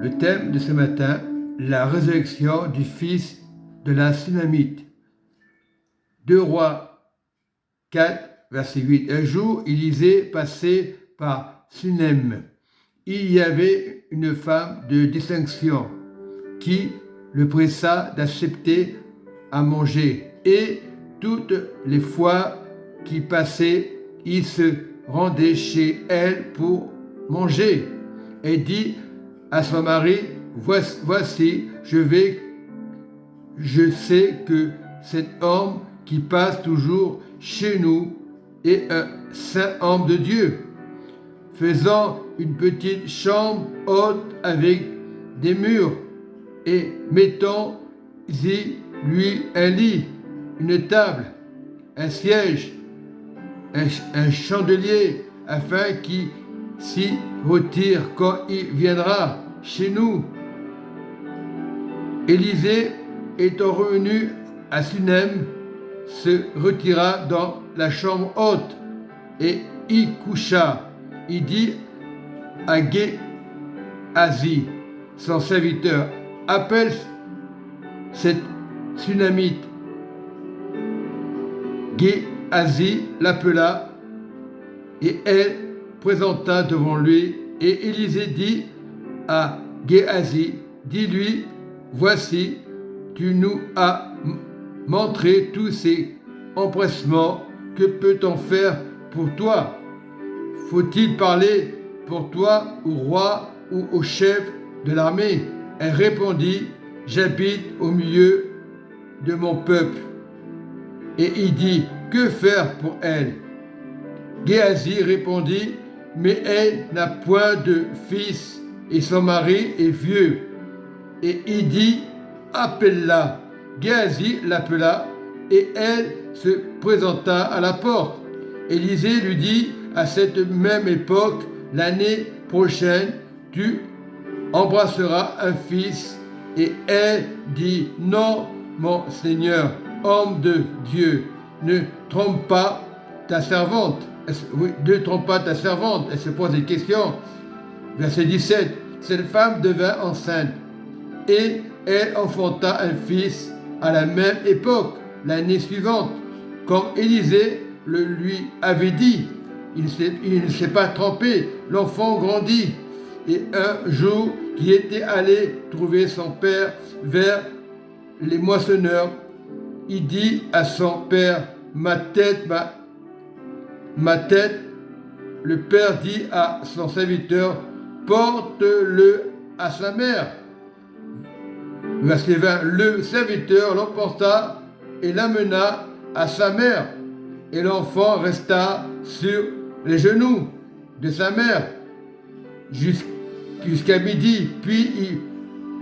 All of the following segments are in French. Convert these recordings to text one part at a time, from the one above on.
Le thème de ce matin, la résurrection du fils de la Sunamite. 2 Rois 4, verset 8. Un jour, Élisée passait par Sunem. Il y avait une femme de distinction qui le pressa d'accepter à manger. Et toutes les fois qu'il passait, il se rendait chez elle pour manger. Et dit à son mari, voici, je sais que cet homme qui passe toujours chez nous est un saint homme de Dieu. Faisant une petite chambre haute avec des murs et mettons-y lui un lit, une table, un siège, un chandelier, afin qu'il s'y retire quand il viendra chez nous. Élisée, étant revenu à Sunem, se retira dans la chambre haute et y coucha. Il dit à Géasi, son serviteur, appelle cette Sunamite. Géasi l'appela et elle présenta devant lui. Et Élisée dit à Géasi, dis-lui, voici, tu nous as montré tous ces empressements, que peut-on faire pour toi? Faut-il parler pour toi au roi ou au chef de l'armée? Elle répondit, j'habite au milieu de mon peuple. Et il dit, que faire pour elle? Géasi répondit, mais elle n'a point de fils et son mari est vieux. Et il dit, appelle-la. Géasi l'appela et elle se présenta à la porte. Élisée lui dit, à cette même époque, l'année prochaine, tu embrasseras un fils. Et elle dit, non, mon Seigneur, homme de Dieu, ne trompe pas ta servante. Ne trompe pas ta servante. Elle se pose des questions. Verset 17. Cette femme devint enceinte et elle enfanta un fils à la même époque, l'année suivante, comme Élisée le lui avait dit. Il ne s'est pas trompé. L'enfant grandit. Et un jour, qui était allé trouver son père vers les moissonneurs, il dit à son père, ma tête. Le père dit à son serviteur, porte-le à sa mère. Verset 20, le serviteur l'emporta et l'amena à sa mère. Et l'enfant resta sur les genoux de sa mère jusqu'à midi. Puis il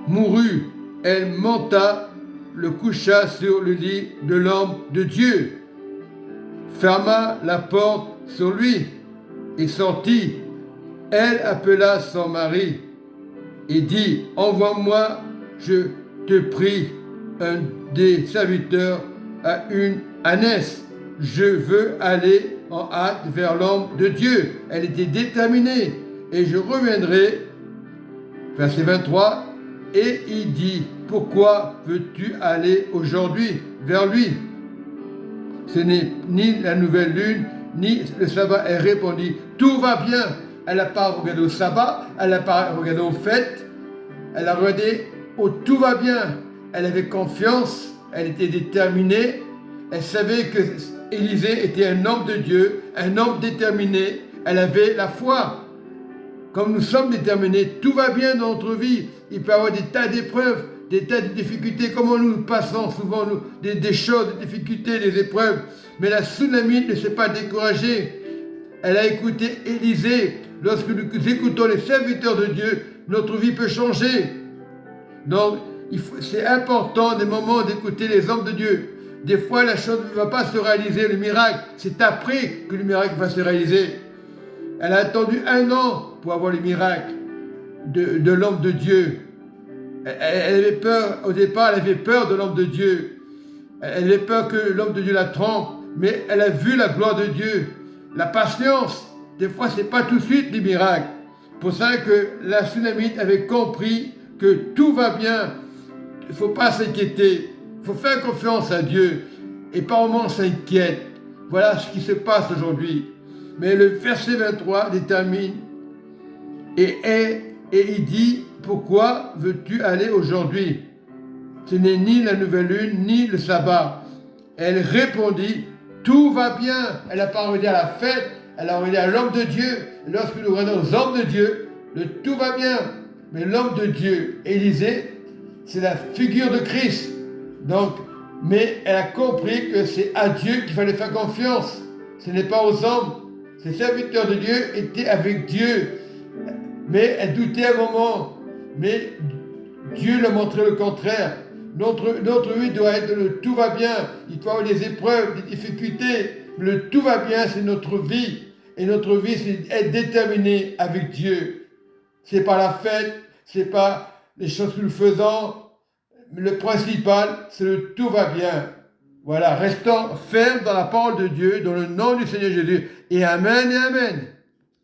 mourut. Elle monta, le coucha sur le lit de l'homme de Dieu, ferma la porte sur lui et sortit. Elle appela son mari et dit, envoie-moi, je te prie, un des serviteurs à une ânesse. Je veux aller en hâte vers l'homme de Dieu. Elle était déterminée. Et je reviendrai. Verset 23. Et il dit, pourquoi veux-tu aller aujourd'hui vers lui? Ce n'est ni la nouvelle lune, ni le sabbat. Elle répondit, tout va bien. Elle n'a pas regardé au sabbat, elle n'a pas regardé aux fêtes. Elle a regardé au tout va bien. Elle avait confiance, elle était déterminée. Elle savait que Élisée était un homme de Dieu, un homme déterminé. Elle avait la foi. Comme nous sommes déterminés, tout va bien dans notre vie. Il peut y avoir des tas d'épreuves, des tas de difficultés. Comment nous passons souvent des choses, des difficultés, des épreuves. Mais la Sunamite ne s'est pas découragée. Elle a écouté Élisée. Lorsque nous écoutons les serviteurs de Dieu, notre vie peut changer. Donc, c'est important des moments d'écouter les hommes de Dieu. Des fois, la chose ne va pas se réaliser, le miracle. C'est après que le miracle va se réaliser. Elle a attendu 1 an pour avoir le miracle de l'homme de Dieu. Elle avait peur, au départ, elle avait peur de l'homme de Dieu. Elle avait peur que l'homme de Dieu la trompe, mais elle a vu la gloire de Dieu. La patience, des fois, ce n'est pas tout de suite les miracles. Pour ça que la Sunamite avait compris que tout va bien. Il ne faut pas s'inquiéter. Il faut faire confiance à Dieu. Et par moments on s'inquiète. Voilà ce qui se passe aujourd'hui. Mais le verset 23 détermine et il dit, pourquoi veux-tu aller aujourd'hui? Ce n'est ni la nouvelle lune, ni le sabbat. Elle répondit, tout va bien. Elle n'a pas envoyé à la fête, elle a envoyé à l'homme de Dieu. Et lorsque nous regardons aux hommes de Dieu, le tout va bien. Mais l'homme de Dieu, Élisée, c'est la figure de Christ. Donc, mais elle a compris que c'est à Dieu qu'il fallait faire confiance. Ce n'est pas aux hommes. Ces serviteurs de Dieu étaient avec Dieu. Mais elle doutait un moment. Mais Dieu leur montrait le contraire. Notre vie doit être le tout va bien. Il peut y avoir des épreuves, des difficultés. Mais le tout va bien, c'est notre vie. Et notre vie, c'est être déterminé avec Dieu. C'est pas la fête, c'est pas les choses que nous faisons. Le principal, c'est le tout va bien. Voilà, restons fermes dans la parole de Dieu, dans le nom du Seigneur Jésus. Et Amen et Amen.